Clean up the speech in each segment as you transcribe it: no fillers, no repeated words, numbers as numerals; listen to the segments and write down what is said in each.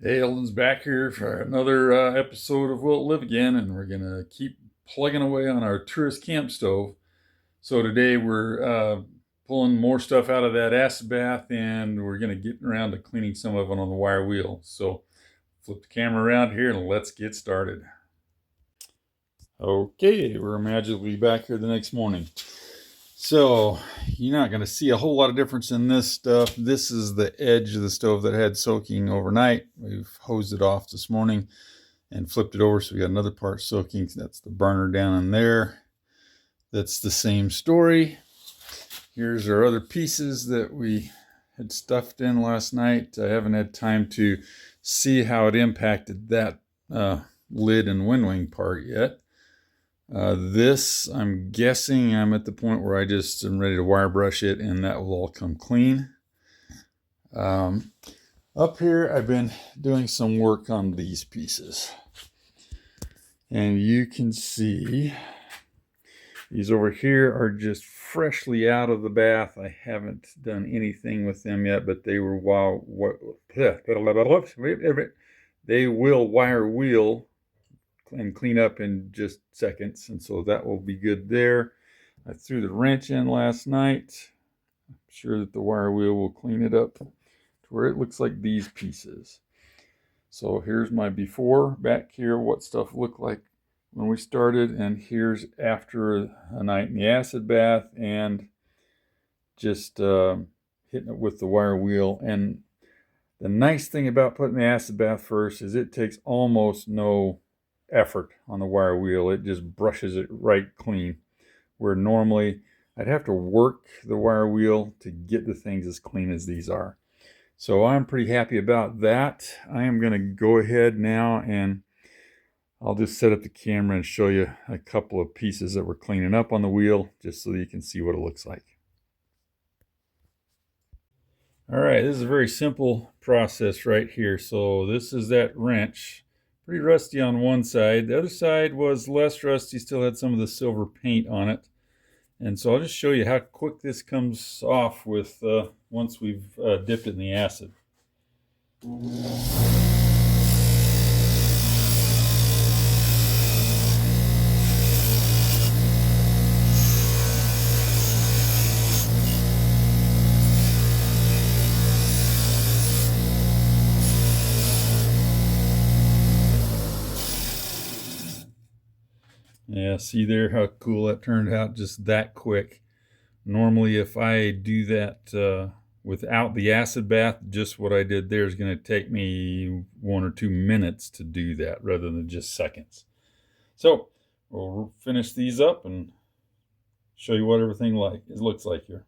Hey, Eldon's back here for another episode of Will It Live Again, and we're going to keep plugging away on our tourist camp stove. So today we're pulling more stuff out of that acid bath, and we're going to get around to cleaning some of it on the wire wheel. So flip the camera around here and let's get started. Okay, we're magically back here the next morning. So you're not going to see a whole lot of difference in this stuff. This is the edge of the stove that had soaking overnight. We've hosed it off this morning and flipped it over, so we got another part soaking. That's the burner down in there. That's the same story. Here's our other pieces that we had stuffed in last night. I haven't had time to see how it impacted that lid and wind wing part yet. This, I'm guessing I'm at the point where I just am ready to wire brush it and that will all come clean. Up here, I've been doing some work on these pieces. And you can see these over here are just freshly out of the bath. I haven't done anything with them yet, but they were they will wire wheel and clean up in just seconds, and so that will be good there. I threw the wrench in last night. I'm sure that the wire wheel will clean it up to where it looks like these pieces. So here's my before back here, what stuff looked like when we started, and here's after a night in the acid bath and just hitting it with the wire wheel. And the nice thing about putting the acid bath first is it takes almost no effort on the wire wheel. It just brushes it right clean, where normally I'd have to work the wire wheel to get the things as clean as these are. So I'm pretty happy about that. I am going to go ahead now and I'll just set up the camera and show you a couple of pieces that we're cleaning up on the wheel, just so that you can see what it looks like. All right, this is a very simple process right here. So this is that wrench. Pretty rusty on one side. The other side was less rusty, still had some of the silver paint on it. And so I'll just show you how quick this comes off with once we've dipped it in the acid. Yeah, see there how cool that turned out, just that quick. Normally, if I do that without the acid bath, just what I did there is going to take me 1 or 2 minutes to do that rather than just seconds. So we'll finish these up and show you what everything looks like here.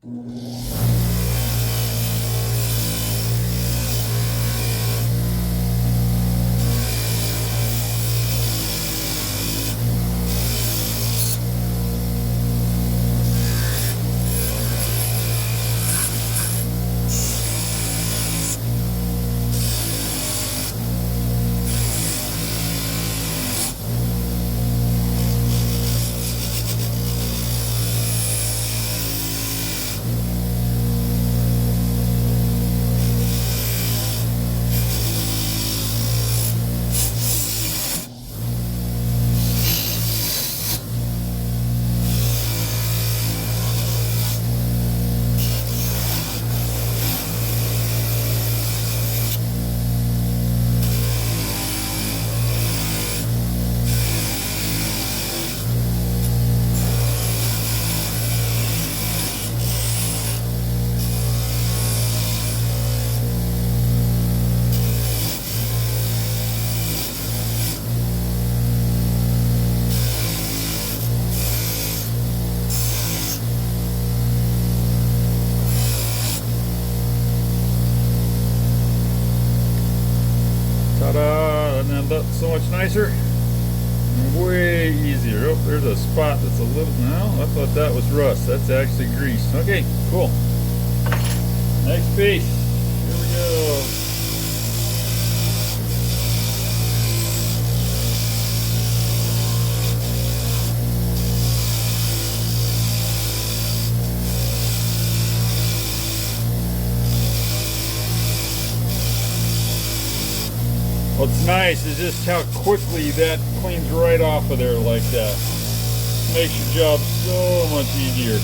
Ta-da! Doesn't that look so much nicer? And way easier. Oh, there's a spot that's a little... No, I thought that was rust. That's actually grease. Okay, cool. Next piece. Here we go. What's nice is just how quickly that cleans right off of there like that. Makes your job so much easier.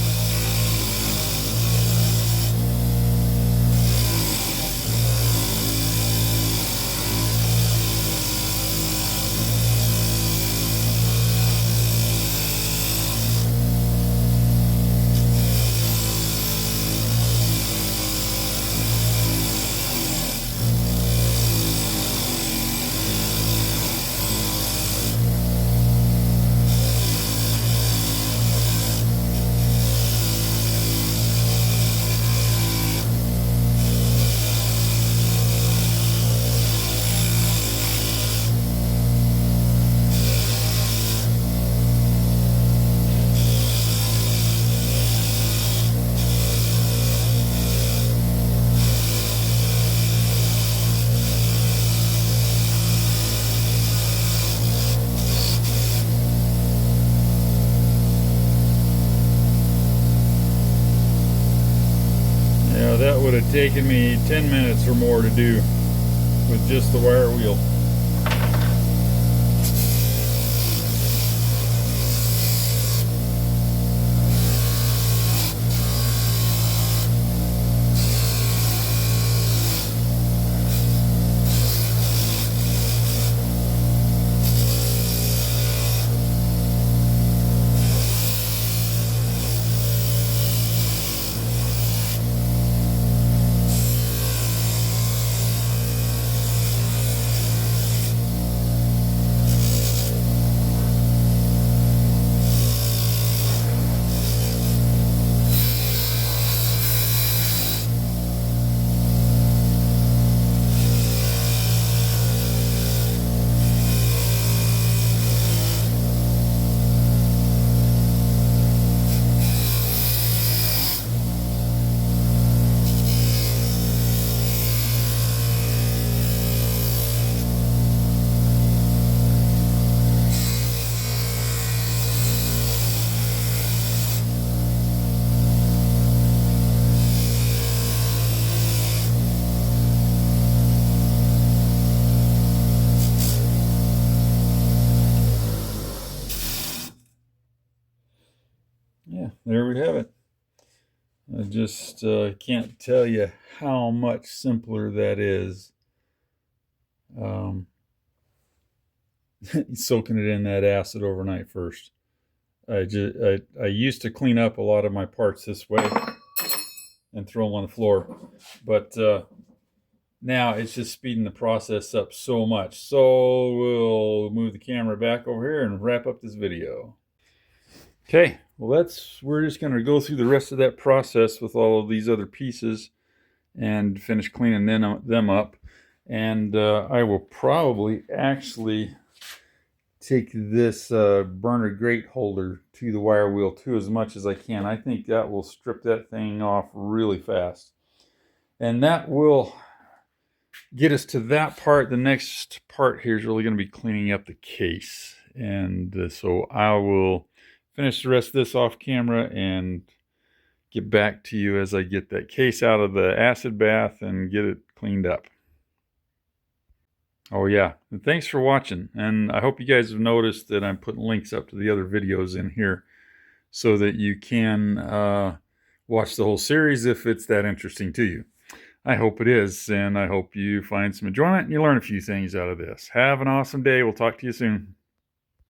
That would have taken me 10 minutes or more to do with just the wire wheel. Yeah, there we have it. I just can't tell you how much simpler that is. Soaking it in that acid overnight first. I used to clean up a lot of my parts this way and throw them on the floor, but now it's just speeding the process up so much. So we'll move the camera back over here and wrap up this video. Okay, well we're just going to go through the rest of that process with all of these other pieces and finish cleaning them up. And I will probably actually take this burner grate holder to the wire wheel too, as much as I can. I think that will strip that thing off really fast. And that will get us to that part. The next part here is really going to be cleaning up the case. And so I will finish the rest of this off camera and get back to you as I get that case out of the acid bath and get it cleaned up. Oh yeah, and thanks for watching. And I hope you guys have noticed that I'm putting links up to the other videos in here so that you can watch the whole series if it's that interesting to you. I hope it is, and I hope you find some enjoyment and you learn a few things out of this. Have an awesome day. We'll talk to you soon.